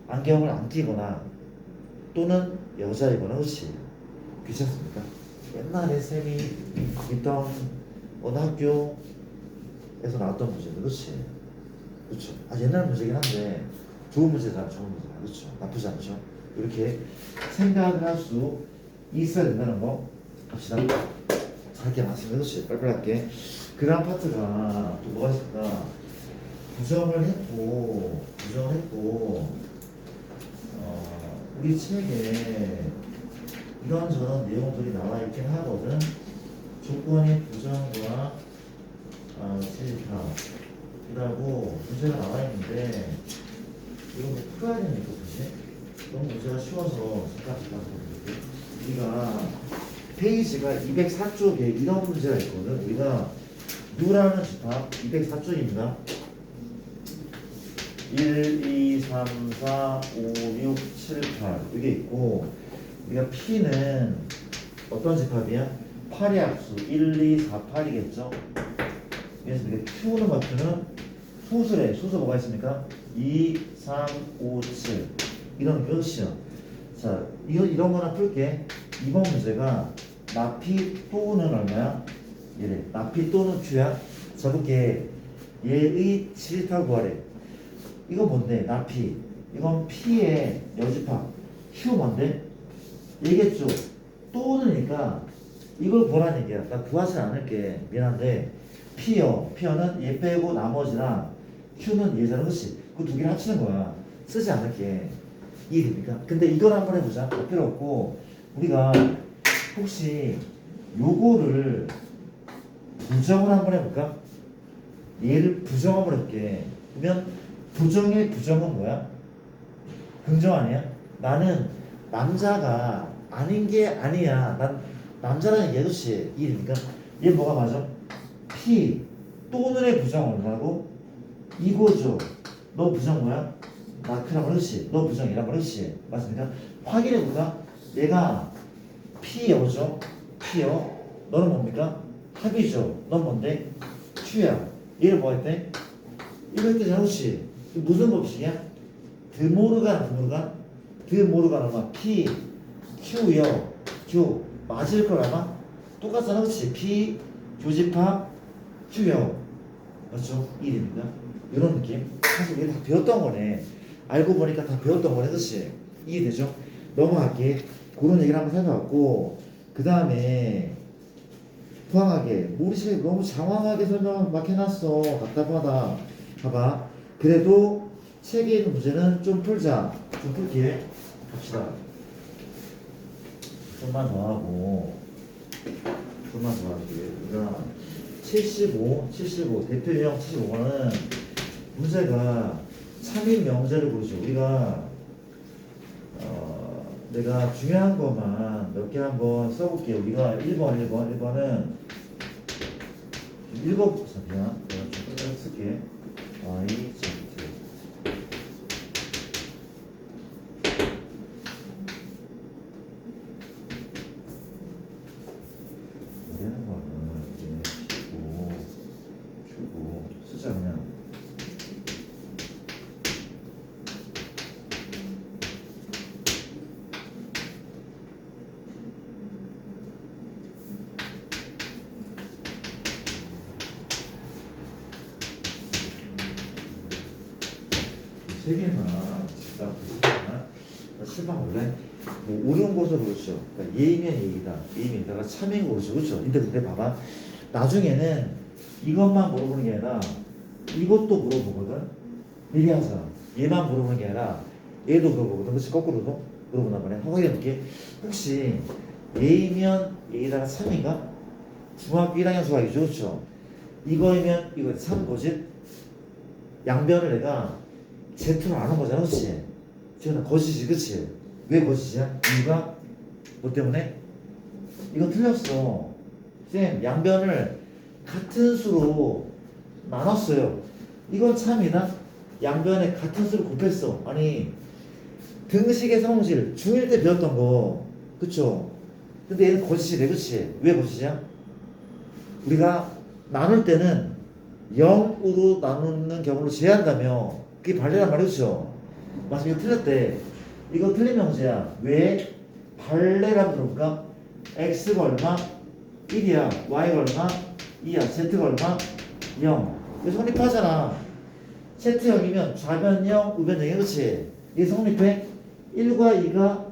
안경을 안 끼거나 또는 여자이거나. 그렇지? 괜찮습니까? 옛날에 쌤이 있던 어느 학교에서 나왔던 문제인데. 그렇지? 그렇죠? 옛날 문제긴 한데 좋은 문제다. 그렇죠? 나쁘지 않죠? 이렇게 생각을 할 수 있어야 된다는 거 갑시다. 잘게 많습니다. 그렇지? 빨리빨리 할게. 그 다음 파트가 또 뭐가 있을까? 부정을 했고 우리 책에 이런저런 내용들이 나와 있긴 하거든. 조건의 부정과 실패이라고 문제가 나와 있는데 이거 뭐 풀어야 되니까 그지? 너무 문제가 쉬워서 잠깐 볼게요. 우리가 페이지가 204쪽에 이런 문제가 있거든. 우리가 U라는 집합 204쪽입니다. 1, 2, 3, 4, 5, 6, 7, 8 이게 있고 우리가 P는 어떤 집합이야? 8의 합수 1, 2, 4, 8이겠죠? 그래서 이게 Q는 맞추는 소수래. 소수 뭐가 있습니까? 2, 3, 5, 7 이런 몇이야? 자, 이런 거나 풀게. 이번 문제가 나피 또는 얼마야? 얘래. 나피 또는 Q야? 자, 볼게. 얘의 질타 구하래. 이거 뭔데? 나피. 이건 P의 여집합. Q 뭔데? 얘겠죠? 또는이니까 이걸 보라는 얘기야. 나 구하지 않을게. 미안한데 P는 얘 빼고 나머지랑 Q는 얘잖아. 그치? 그 두 개를 합치는 거야. 쓰지 않을게. 이해됩니까? 근데 이걸 한번 해보자. 필요 없고 우리가 혹시 요거를 부정을 한번 해볼까? 얘를 부정 한번 해볼게. 그러면 부정의 부정은 뭐야? 긍정 아니야? 나는 남자가 아닌 게 아니야. 난 남자라는 게 그렇지. 이해됩니까? 얘 뭐가 맞아? P 또는의 부정 얼마고? 이거죠. 너 부정 뭐야? 나크란 말이지. 너 부정이란 말이지. 맞습니까? 확인해볼까? 얘가 P여죠? P여. 너는 뭡니까? 합이죠. 넌 뭔데? Q야. 얘를 뭐 했대? 이거 했대잖아. 그렇지? 무슨 법칙이야? 드모르간 얼마? P, Q여. Q. 맞을 걸 아마? 똑같잖아. 그렇지? P, 교집합, Q여. 맞죠? 1입니다. 이런 느낌. 사실 이게 다 배웠던 거네. 알고 보니까 다 배웠던 거네. 그렇지? 이해되죠? 넘어갈게. 그런 얘기를 한번 살펴봤고, 그 다음에 포항하게 모르시 너무 장황하게 설명을 막 해놨어. 답답하다. 봐봐. 그래도 책에 있는 문제는 좀 풀자. 좀 풀게. 갑시다. 좀만 더 하고, 좀만 더 할게. 우리가 75 대표 유형 75번은 문제가 참인 명제를 보죠. 우리가 내가 중요한 것만 몇 개 한번 써볼게요. 우리가 1번은 읽어보자. 내가 좀 쓸게. Y, Z. 이라는 거는 이제 주고 쓰자 그냥. 세 개만 진짜 보시잖아. 실망 원래 뭐 어려운 것으로 그렇죠. 그러니까 예의면 예의다. 예의면다가 참인 거죠, 그렇죠. 근데 봐봐. 나중에는 이것만 물어보는 게 아니라 이것도 물어보거든. 얘기하자. 얘만 물어보는 게 아니라 얘도 물어보거든. 그렇지? 거꾸로도 물어본단 말이야. 확인해 볼게. 혹시 예의면 예의다가 참인가? 중학교 1학년 수학이죠, 그렇죠. 이거이면 이거 3 뭐지? 양변을 내가 Z로 안 한 거잖아, 그렇지? 지금 거짓이지, 그렇지? 왜 거짓이야? 이유가 뭐 때문에? 이거 틀렸어. 쌤, 양변을 같은 수로 나눴어요. 이건 참이다. 양변에 같은 수를 곱했어. 아니, 등식의 성질 중1 때 배웠던 거, 그쵸? 근데 얘는 거짓이래, 그치? 왜 거짓이야? 우리가 나눌 때는 0으로 나누는 경우를 제한다며. 그게 발레란 말이죠. 맞아, 이거 틀렸대. 이거 틀린 명제야. 왜? 발레라고 들어볼까? x가 얼마? 1이야. y가 얼마? 2야. z가 얼마? 0. 이거 성립하잖아. z0이면 좌변 0, 우변 0이야. 그렇지? 이게 성립해? 1과 2가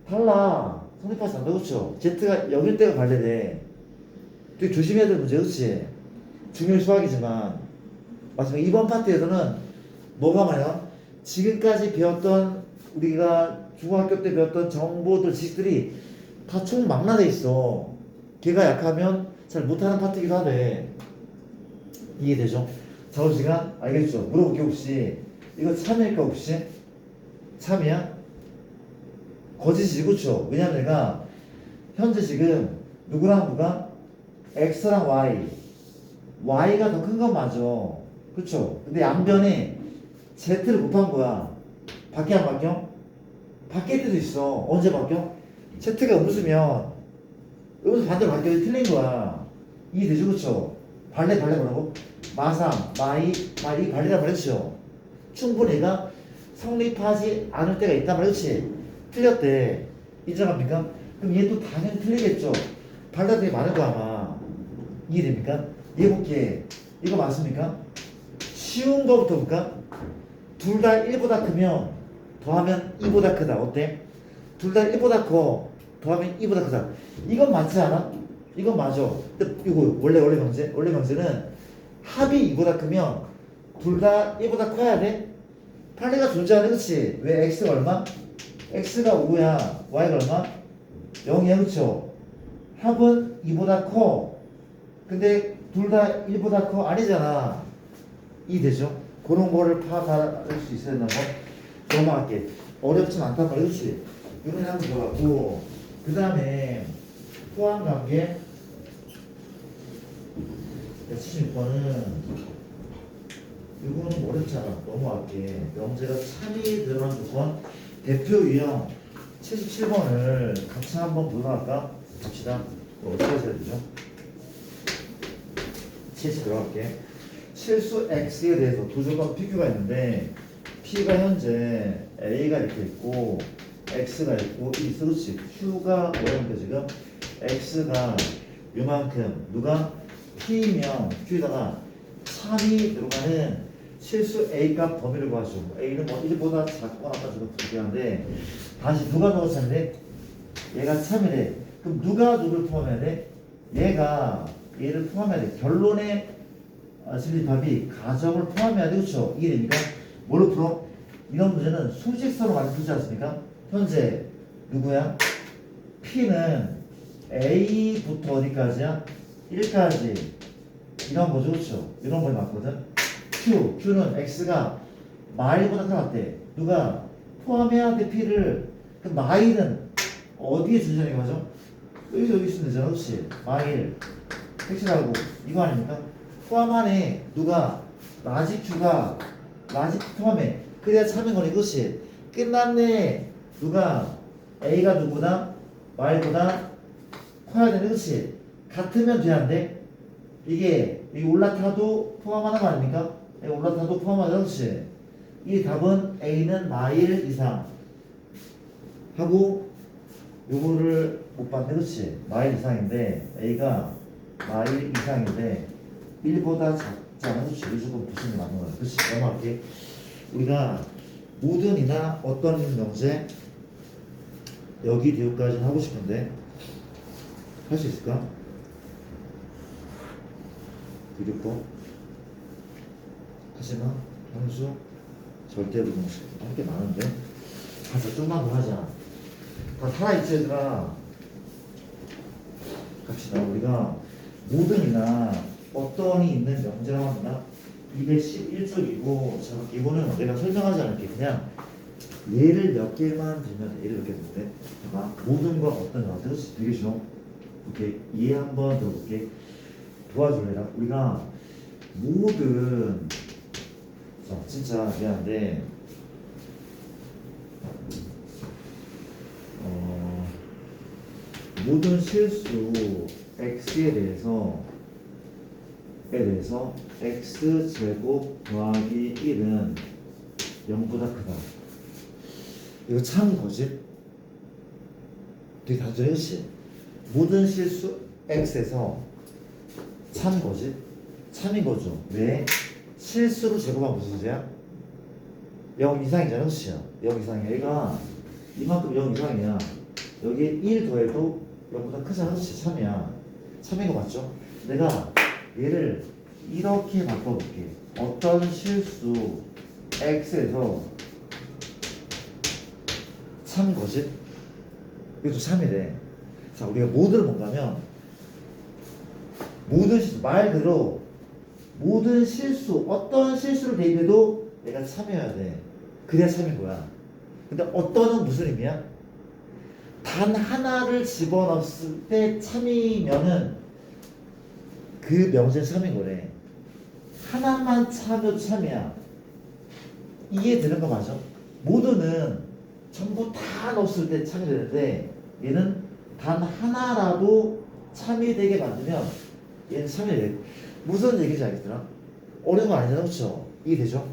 달라. 성립하지 않는다. 그렇죠? z가 0일 때가 발레돼. 되게 조심해야 될 문제. 그렇지? 중요한 수학이지만 맞습니다. 이번 파트에서는 뭐가 말이야? 지금까지 배웠던 우리가 중학교 때 배웠던 정보들, 지식들이 다 총망라돼 있어. 걔가 약하면 잘 못하는 파트이기도 하대. 이해되죠? 작업 시간? 알겠죠? 물어볼게. 혹시 이거 참일까? 혹시? 참이야? 거짓이지, 그쵸? 왜냐면 내가 현재 지금 누구랑 누가? X랑 Y가 더 큰 건 맞아. 그쵸? 근데 양변에 Z를 곱한 거야. 바뀌어 안 바뀌어? 바뀔 때도 있어. 언제 바뀌어? Z가 음수면 음수 반대로 바뀌어. 틀린 거야. 이해되죠? 그쵸? 발레 뭐라고? 마삼, 마이 발레란 말이죠. 충분히 얘가 성립하지 않을 때가 있단 말이지. 틀렸대. 인정합니까? 그럼 얘도 당연히 틀리겠죠. 발달되게 많을 거 아마. 이해됩니까? 얘 볼게. 이거 맞습니까? 쉬운 거부터 볼까? 둘 다 1보다 크면 더하면 2보다 크다. 어때? 둘 다 1보다 커. 더하면 2보다 크다. 이건 맞지 않아? 이건 맞아. 근데 이거 원래 명제? 원래 명제는 합이 2보다 크면 둘 다 1보다 커야 돼? 판례가 존재하네, 그치? 왜 x가 얼마? x가 5야. y가 얼마? 0이야, 그쵸? 합은 2보다 커. 근데 둘 다 1보다 커? 아니잖아. 이해되죠? 그런 거를 파악할 수 있어야 된다는 거. 넘어갈게. 어렵진 않단 말이야, 그치? 이번에 한번 들어갔고, 그 다음에 포함관계 76번은 이거는 어렵잖아. 넘어갈게. 명제가 참이 들어간 조건 대표 유형 77번을 같이 한번 보도할까? 갑시다. 어떻게 하셔야 되죠? 70 들어갈게. 실수 x에 대해서 두 조건 pq가 있는데 p가 현재 a가 이렇게 있고 x가 있고 이 그렇지. q가 뭐였는데 지금 x가 요만큼 누가 p면 q에다가 3이 들어가는 실수 a 값 범위를 구하죠. a는 뭐 1보다 작거나 아까 저거 부족한데 다시 누가 넣어서 차는데 얘가 3이래. 그럼 누가 누구를 포함해야 돼? 얘가 얘를 포함해야 돼. 결론에 진리밥이 가정을 포함해야 돼. 그렇죠? 이게 됩니까? 뭘로 풀어? 이런 문제는 수직서로 많이 풀지 않습니까? 현재 누구야? P는 A부터 어디까지야? 1까지 이런 거죠. 그렇죠? 이런 걸 맞거든. Q는 X가 마일보다 크다대. 누가 포함해야 돼? P를. 그 마일은 어디에 준전이 가죠? 여기 있으면 되잖아. 그렇지? 마일 X라고 이거 아닙니까? 포함 안에 누가 라지 Q가 라지 P 포함해. 그래야 참인 거니. 그렇지? 끝났네. 누가 A가 누구다? Y보다 커야 되는. 그렇지? 같으면 돼야 안 돼? 이게 올라타도 포함하는 거 아닙니까? 올라타도 포함하죠. 그렇지? 이 답은 A는 마일 이상 하고 요거를 못 봤네. 그렇지? 마일 이상인데 A가 마일 이상인데 1보다 작지 않은 수치를 조금 보시는 게 맞는 거예요. 그렇지? 넘어갈게. 우리가 모든이나 어떤 명제 여기 뒤까지는 하고 싶은데 할 수 있을까? 비교법 하지마 함수 절대부등식 할 게 많은데 가자. 좀만 더 하자. 다 살아있지 얘들아. 갑시다. 우리가 모든이나 어떤이 있는 명제라고 합니다. 211쪽이고 이거는 내가 설명하지 않을게. 그냥 예를 몇 개만 들면 돼. 예를 몇 개 들면 돼. 모든과 어떤 형태 되게 쉬워. 오케이. 이해 한번 들어볼게. 도와줄래라. 우리가 모든 진짜 미안한데 모든 실수 x에 대해서 x제곱 더하기 1은 0보다 크다. 이거 참 거지? 되게 단순해. 그치? 모든 실수 x에서 참 거지? 참인 거죠. 왜? 실수로 제곱하면 무슨 수야? 0 이상이잖아. 그치? 0 이상이야. 얘가 이만큼 0 이상이야. 여기에 1 더해도 0보다 크잖아. 그치? 3이야. 3인 거 맞죠? 내가 얘를 이렇게 바꿔볼게. 어떤 실수 x에서 참 거지? 이것도 3이래. 자, 우리가 모드를 뭔가면 모든 실수, 말 그대로 모든 실수, 어떤 실수를 대입해도 내가 참여해야 돼. 그래야 참인 거야. 근데 어떤은 무슨 의미야? 단 하나를 집어넣었을 때 참이면은 그 명제는 참인 거래. 하나만 참여도 참이야. 이해되는 거 맞아? 모두는 전부 다 넣었을 때 참이 되는데 얘는 단 하나라도 참이 되게 만들면 얘는 참이 돼. 무슨 얘기인지 알겠더라? 어려운 거 아니잖아. 그쵸? 이해되죠?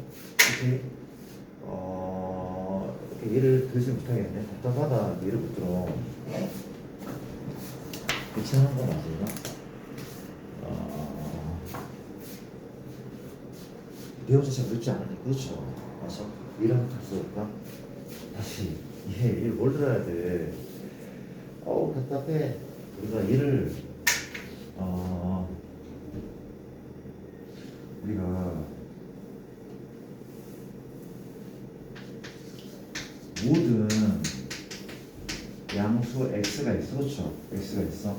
이렇게 얘를 그리지 못하겠네. 답답하다. 얘를 못 들어. 괜찮은 거 맞아요? 내용 자체가 어렵지 않으니 그렇죠. 맞아. 이런 답서일까? 다시 얘를 뭘 들어야 돼? 답답해. 우리가 얘를 우리가 모든 양수 x가 있어, 그렇죠? x가 있어.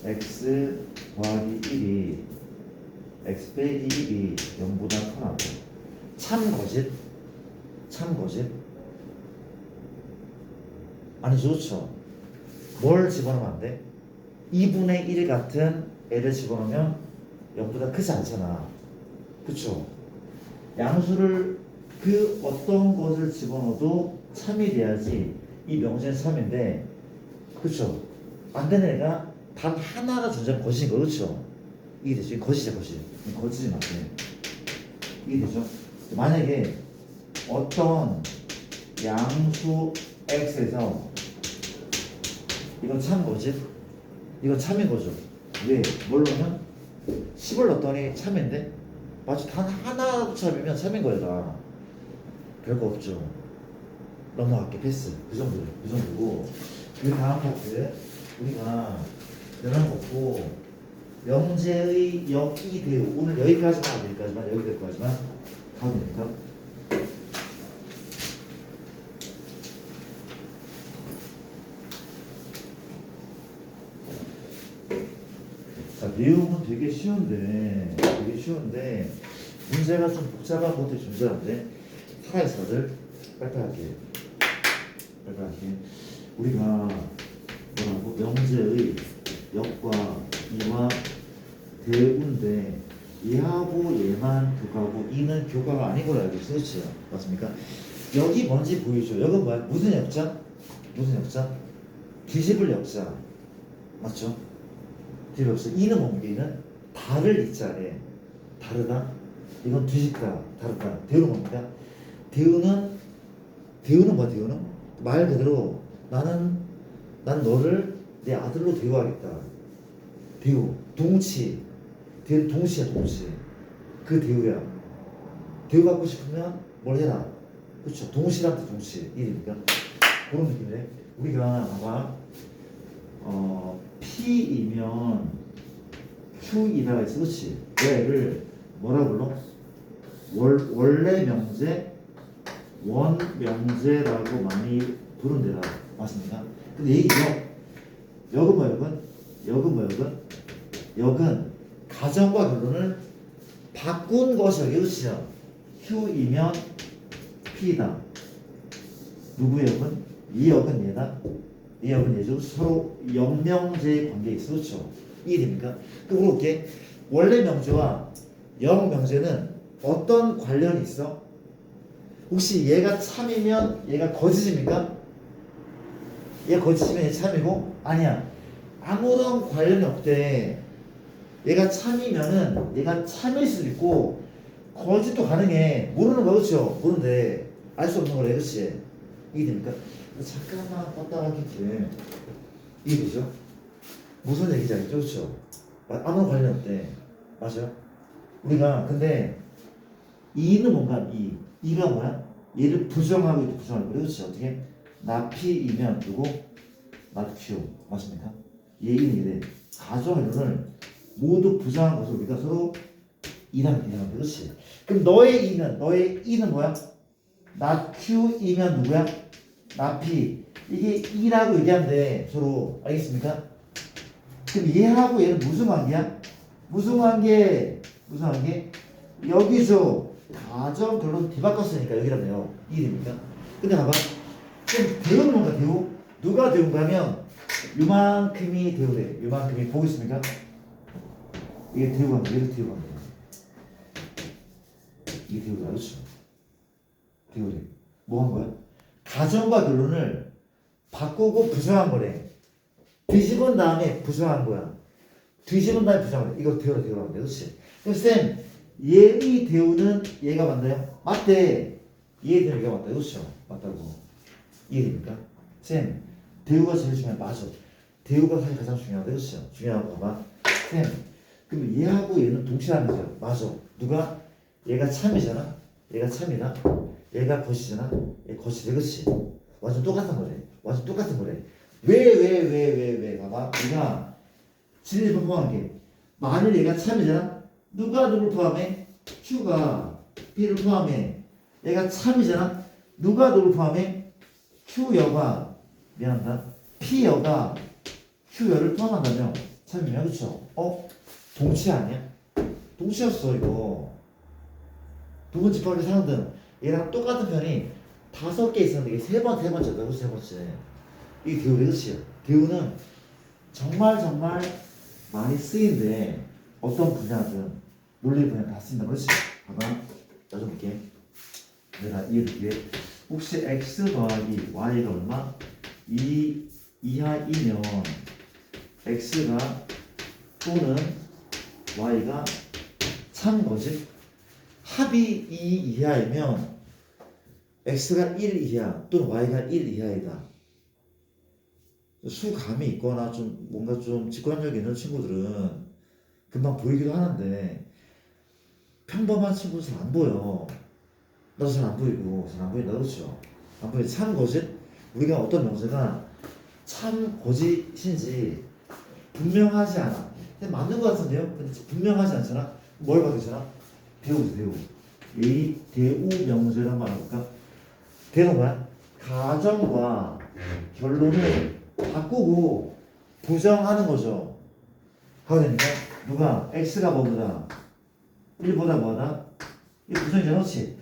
x 더하기 1이 x 빼기 1이 0보다 커나고 참거짓? 참거짓? 아니 좋죠. 뭘 집어넣으면 안 돼? 2분의 1 같은 애를 집어넣으면 0보다 크지 않잖아. 그쵸? 양수를 그 어떤 것을 집어넣어도 참이 돼야지 이 명제는 참인데, 그쵸? 안 되는 애가 단 하나가 존재하면 거짓인 거, 그쵸? 이게 되죠? 이게 거짓이야, 거짓. 거짓이 맞네. 이게 되죠? 만약에 어떤 양수 x에서 이건 참 거짓? 이건 참인 거죠. 왜? 뭘 넣으면 10을 넣었더니 참인데? 마치 단 하나 참이면 참인 거야. 별거 없죠. 넘어갈게. 패스. 그 정도래. 그 정도고. 그 다음 파트 우리가 변한 거 없고 명제의 역이 대우. 오늘 여기까지만 여기까지만 가면 됩니까? 자, 내용은 되게 쉬운데 문제가 좀 복잡한 것들이 존재하는데 살아있어들 빨리빨리 우리가 뭐라고 명제의 역과 이와 대우인데 얘하고 얘만 교과고 이는 교과가 아닌 걸로 알고 있어. 그렇죠? 맞습니까? 여기 뭔지 보이죠? 여기 뭐야? 무슨 역자? 뒤집을 역자 맞죠? 뒤집을 역자. 이는 뭡니까? 이는 다를 이자래. 다르다? 이건 뒤집다. 다르다. 대우는 뭡니까? 대우는 뭐야? 대우는 말 그대로 난 너를 내 아들로 대우하겠다. 대우 동치. 대우 동치야. 동치. 그 대우야. 대우 받고 싶으면 뭘 해라. 그렇죠. 동치란 뜻 동치. 이해됩니까? 그런 느낌이래. 우리가 봐봐. P이면 Q이라고 했어. 그렇지. 얘를 뭐라 불러? 원래 명제, 원명제라고 많이 부른대라. 맞습니까? 근데 이 역은 뭐야? 역은 가정과 결론을 바꾼 것이 여기 그치죠? Q이면 P다. 누구의 역은? 이 역은 얘다. 이 역은 얘죠. 서로 역명제의 관계에 있어. 그렇죠? 이해됩니까? 그럼 물어볼게. 원래 명제와 역명제는 어떤 관련이 있어? 혹시 얘가 참이면 얘가 거짓입니까? 얘가 거짓이면 얘 참이고? 아니야. 아무런 관련이 없대. 얘가 참이면은 얘가 참일 수도 있고 거짓도 가능해. 모르는 거 그렇죠? 모르는데 알 수 없는 거래. 그렇지? 이해됩니까? 잠깐만 껐다 하겠지. 이해되죠? 무슨 얘기인지 알겠죠? 그렇죠? 아무런 관련 없대. 맞아요? 우리가 근데 이는 뭔가 이가 뭐야? 얘를 부정하고 부정하고 그렇지? 어떻게? 나 P이면 누구? 나 Q 맞습니까? 얘는 이래. 가정이론을 모두 부정한 것을 우리가 서로 이라는 비교하는 그렇지? 그럼 너의 이는 뭐야? 나 Q이면 누구야? 나 P. 이게 이라고 얘기하는데 서로 알겠습니까? 그럼 얘하고 얘는 무슨 관계야? 무슨 관계? 여기서 가정 결론 뒤바꿨으니까 여기라네요. 이해됩니까? 근데 봐봐. 그럼 대우는 뭔가 대우? 누가 대우인가 하면 요만큼이 대우래. 요만큼이 보겠습니까? 이게 대우가 뭐야? 얘를 대우가 뭐야? 이게 대우가 그렇죠? 대우래. 뭐 한 거야? 가정과 결론을 바꾸고 부정한 거래. 뒤집은 다음에 부정한 거야. 뒤집은 다음에 부정한 거야. 이거 대우라 대우라는 거야. 그렇지? 그럼 쌤, 얘의 대우는 얘가 맞나요? 맞대. 얘의 대우는 얘가 맞다. 그렇죠? 맞다고. 이해됩니까? 쌤, 대우가 제일 중요해. 맞아. 대우가 사실 가장 중요하다. 그렇죠? 중요하고 봐봐. 쌤, 그럼 얘하고 얘는 동시라는 거죠. 맞아. 누가? 얘가 참이잖아. 얘가 참이다. 얘가 것이잖아. 얘 것이래. 그렇지? 완전 똑같은 거래. 완전 똑같은 거래. 왜? 봐봐. 얘가 진리를 포함한 게 만일 얘가 참이잖아. 누가 누굴 포함해? Q가 P를 포함해. 얘가 참이잖아. 누가 누굴 포함해? Q여가 미안합니다. P여가 Q여를 포함한다며 참이면 그쵸? 동치 아니야? 동치였어 이거. 두 번째 편의 사람들은 얘랑 똑같은 편이 5개 있었는데 이게 세 번째다. 그치? 세 번째. 이게 대우의 끝이야. 대우는 정말 많이 쓰인데 어떤 분야든 논리 분야 다 쓴다. 그렇지? 봐봐. 나 좀 볼게. 내가 이해줄게. 혹시 x 더하기 y가 얼마? 2 이하이면 x가 또는 y가 참 거지? 합이 2 이하이면 x가 1 이하 또는 y가 1 이하이다. 수감이 있거나 좀 뭔가 좀 직관력 있는 친구들은 금방 보이기도 하는데 평범한 친구는 잘 안 보여. 나도 잘 안 보이고 잘 안 보인다. 그렇죠? 안 보이지. 참 거짓? 우리가 어떤 명제가 참 거짓인지 분명하지 않아. 근데 맞는 것 같은데요? 근데 분명하지 않잖아? 뭘 봐도 되잖아? 대우지 대우. 이 대우 명제란 말 해볼까? 대우가 뭐야? 가정과 결론을 바꾸고 부정하는 거죠. 하게 되니까 누가 x가 뭐보다 1보다 뭐하다? 이 부정이잖아. 그렇지?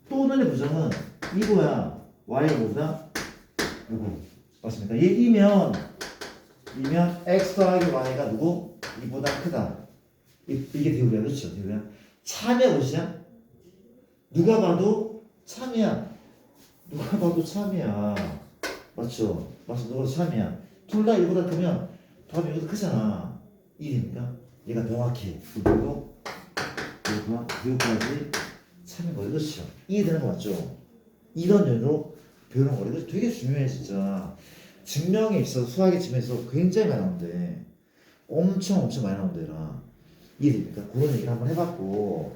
또는의 부정은 이거야. y가 뭐보다 누구? 맞습니까? 얘 이면 x 더하기 y가 누구? 이보다 크다. 이게 대우야. 그렇죠? 대우야. 참의 것이야? 누가 봐도 참이야. 누가 봐도 참이야. 맞죠? 맞죠? 누가 봐도 참이야. 둘 다 1보다 크면 답이 여기서 크잖아. 이해됩니까? 얘가 명확해. 그리고 이거까지 참인 거. 그렇죠? 이해되는 거 맞죠? 이런 연으로 배우는 거. 이거 되게 중요해 진짜. 증명에 있어서 수학의 측면에서 굉장히 많이 나오는데 엄청 많이 나온대라. 이해됩니까? 그런 얘기를 한번 해봤고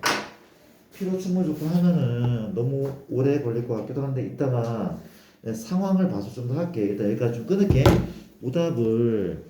필요 충분 조건 하면은 너무 오래 걸릴 것 같기도 한데 이따가 상황을 봐서 좀 더 할게. 일단 여기까지 좀 끊을게. 오답을